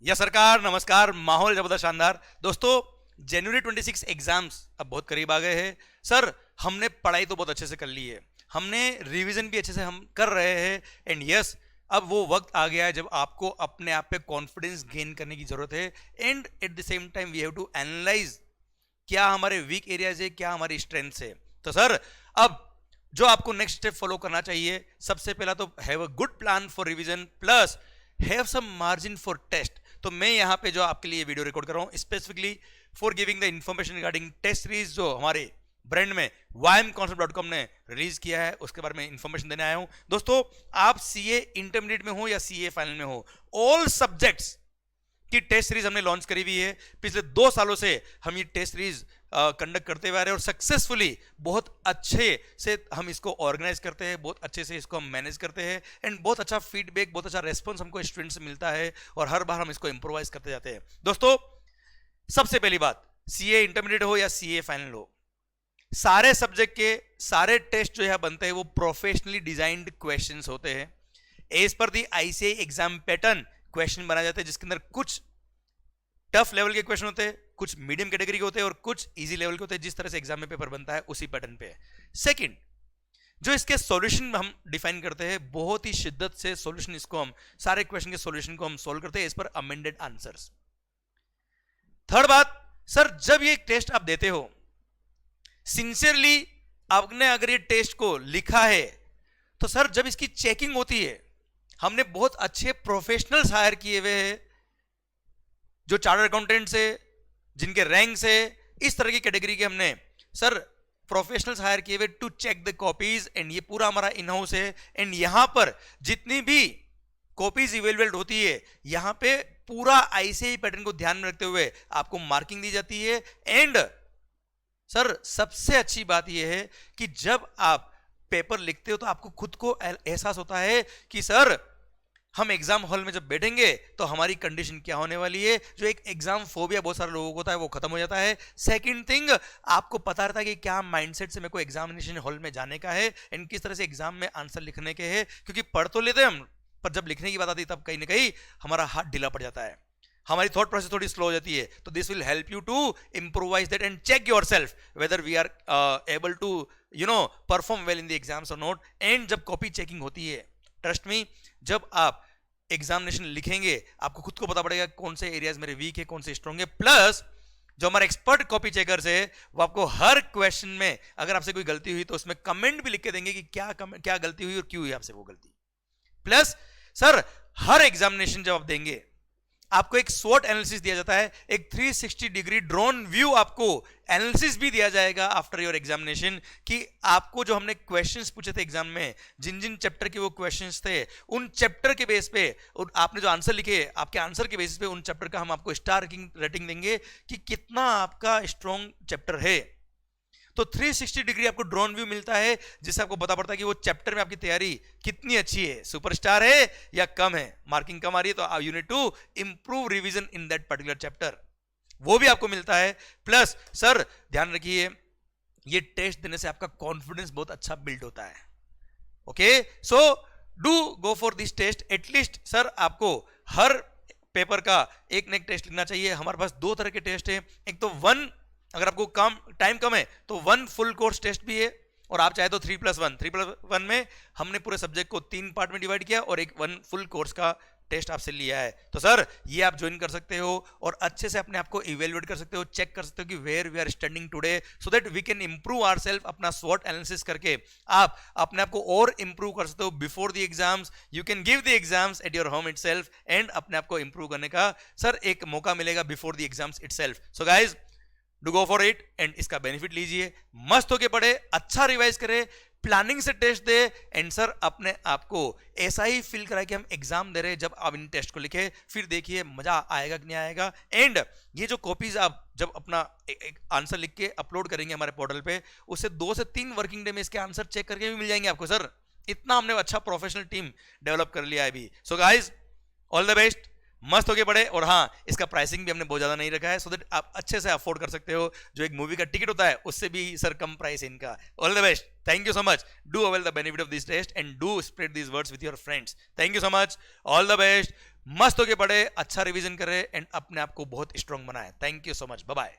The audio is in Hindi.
यस सरकार, नमस्कार। माहौल जबरदस्त शानदार। दोस्तों, जनवरी 26 एग्जाम्स अब बहुत करीब आ गए हैं। सर, हमने पढ़ाई तो बहुत अच्छे से कर ली है, हमने रिवीजन भी अच्छे से हम कर रहे हैं। एंड यस, अब वो वक्त आ गया है जब आपको अपने आप पे कॉन्फिडेंस गेन करने की जरूरत है। And at the same time we have to analyse क्या हमारे वीक एरियाज है, क्या हमारी स्ट्रेंथ्स है। तो सर, अब जो आपको नेक्स्ट स्टेप फॉलो करना चाहिए, सबसे पहला तो have a good plan for revision plus have some margin for test. तो मैं यहाँ पे जो आपके लिए वीडियो रिकॉर्ड कर रहा हूँ specifically for giving the information regarding test series जो हमारे ब्रांड में ymconcept.com ने रिलीज किया है, उसके बारे में इंफॉर्मेशन देने आया हूं। दोस्तों, आप सीए इंटरमीडिएट में हो या सीए फाइनल में हो, ऑल सब्जेक्ट्स की टेस्ट सीरीज हमने लॉन्च करी हुई है। पिछले 2 सालों से हम ये टेस्ट सीरीज कंडक्ट करते हुए आ रहे हैं और सक्सेसफुली बहुत अच्छे से हम इसको ऑर्गेनाइज करते हैं, बहुत अच्छे से इसको हम मैनेज करते हैं। एंड बहुत अच्छा फीडबैक, बहुत अच्छा रेस्पॉन्स हमको स्टूडेंट से मिलता है और हर बार हम इसको इंप्रोवाइज करते जाते हैं। दोस्तों, सबसे पहली बात, सीए इंटरमीडिएट हो या सीए फाइनल हो, सारे सब्जेक्ट के सारे टेस्ट जो है बनते हैं वो प्रोफेशनली डिजाइंड क्वेश्चंस होते हैं। एज पर दी आईसीआई एग्जाम पैटर्न क्वेश्चन बनाए जाते हैं, जिसके अंदर कुछ टफ लेवल के क्वेश्चन होते हैं, कुछ मीडियम कैटेगरी के होते हैं और कुछ इजी लेवल के होते हैं। जिस तरह से एग्जाम में पेपर बनता है उसी पैटर्न पे। सेकंड, जो इसके सॉल्यूशन हम डिफाइन करते हैं, बहुत ही शिद्दत से सॉल्यूशन, इसको हम सारे क्वेश्चन के सॉल्यूशन को हम सोल्व करते हैं इस पर अमेंडेड आंसर्स। थर्ड बात, सर जब ये टेस्ट आप देते हो, सिंसियरली आपने अगर ये टेस्ट को लिखा है तो सर जब इसकी चेकिंग होती है, हमने बहुत अच्छे प्रोफेशनल्स हायर किए हुए हैं, जो चार्टर्ड अकाउंटेंट्स है, जिनके रैंक्स है, इस तरह की कैटेगरी के हमने सर प्रोफेशनल्स हायर किए हुए to check the copies. And ये पूरा हमारा इन हाउस है। एंड यहां पर जितनी भी कॉपीज इवेलुएट होती है, यहां पे पूरा आईसीआई पैटर्न को ध्यान में रखते हुए आपको मार्किंग दी जाती है। एंड सर सबसे अच्छी बात यह है कि जब आप पेपर लिखते हो तो आपको खुद को एहसास होता है कि सर हम एग्जाम हॉल में जब बैठेंगे तो हमारी कंडीशन क्या होने वाली है। जो एक एग्जाम फोबिया बहुत सारे लोगों को होता है वो खत्म हो जाता है। सेकंड थिंग, आपको पता रहता है कि क्या माइंडसेट से मेरे को एग्जामिनेशन हॉल में जाने का है एंड किस तरह से एग्जाम में आंसर लिखने के हैं। क्योंकि पढ़ तो लेते हैं हम, पर जब लिखने की बात आती है तब कहीं ना कहीं हमारा हाथ ढीला पड़ जाता है, हमारी थॉट प्रोसेस थोड़ी स्लो हो जाती है। तो this will help you to improvise that and check yourself whether we are able to perform well in the exams और नॉट। एंड जब कॉपी चेकिंग होती है, ट्रस्ट मी, जब आप एग्जामिनेशन लिखेंगे आपको खुद को पता पड़ेगा कौन से एरियाज मेरे वीक है, कौन से स्ट्रॉन्ग है। प्लस जो हमारे एक्सपर्ट कॉपी चेकर्स है वो आपको हर क्वेश्चन में अगर आपसे कोई गलती हुई तो उसमें कमेंट भी लिख के देंगे कि क्या गलती हुई और क्यों हुई आपसे वो गलती। प्लस सर हर एग्जामिनेशन जब आप देंगे आपको एक स्वॉट एनालिसिस दिया जाता है, एक 360 डिग्री ड्रोन व्यू आपको एनालिसिस भी दिया जाएगा आफ्टर योर एग्जामिनेशन कि आपको जो हमने क्वेश्चंस पूछे थे एग्जाम में, जिन जिन चैप्टर के वो क्वेश्चंस थे, उन चैप्टर के बेस पे और आपने जो आंसर लिखे, आपके आंसर के बेसिस पे उन चैप्टर का हम आपको स्टार रेटिंग देंगे कि कितना आपका स्ट्रॉन्ग चैप्टर है। तो 360 डिग्री आपको ड्रोन व्यू मिलता है, जिससे आपको पता पड़ता है कि वो चैप्टर में आपकी तैयारी कितनी अच्छी है, सुपरस्टार है या कम है, मार्किंग कम आ रही है तो you need to improve revision in that particular chapter, वो भी आपको मिलता है। प्लस सर ध्यान रखिए, ये टेस्ट देने से आपका कॉन्फिडेंस बहुत अच्छा बिल्ड होता है। Okay, so do go for this test. At least sir आपको हर पेपर का एक न एक टेस्ट लिखना चाहिए। हमारे पास 2 तरह के टेस्ट हैं, एक तो अगर आपको टाइम कम है तो 1 फुल कोर्स टेस्ट भी है, और आप चाहे तो 3+1 में हमने पूरे सब्जेक्ट को 3 पार्ट में डिवाइड किया और एक 1 फुल कोर्स का टेस्ट आपसे लिया है। तो सर ये आप ज्वाइन कर सकते हो और अच्छे से अपने आप को इवेल्युएट कर सकते हो, चेक कर सकते हो कि where we are standing today, so that we can improve ourself. अपना स्वॉट एनालिसिस करके आप अपने आप को और इंप्रूव कर सकते हो before the exams. You can give the exams at your home itself and अपने आप को इंप्रूव करने का सर एक मौका मिलेगा before the exams itself. So guys, do go for it and इसका बेनिफिट लीजिए, मस्त होके पढ़े, अच्छा रिवाइज करें, प्लानिंग से टेस्ट दे एंड सर अपने आप को ऐसा ही फील कराए कि हम एग्जाम दे रहे हैं जब आप इन टेस्ट को लिखे। फिर देखिए मजा आएगा कि नहीं आएगा। एंड ये जो कॉपीज आप जब अपना एक आंसर लिख के अपलोड करेंगे हमारे पोर्टल पे, उससे 2 से 3 वर्किंग डे में इसके आंसर चेक करके भी मिल जाएंगे आपको। सर इतना हमने अच्छा प्रोफेशनल टीम डेवलप कर लिया है अभी। So guys, all the best, मस्त होके पड़े। और हाँ, इसका प्राइसिंग भी हमने बहुत ज्यादा नहीं रखा है, सो दैट आप अच्छे से अफोर्ड कर सकते हो। जो एक मूवी का टिकट होता है उससे भी सर कम प्राइस है इनका। All the best, thank you so much, do avail the benefit of this test and do spread this words with your friends. Thank you so much, all the best, मस्त होके पढ़े, अच्छा रिवीजन करे एंड अपने आप को बहुत स्ट्रांग बनाए। Thank you so much, bye bye.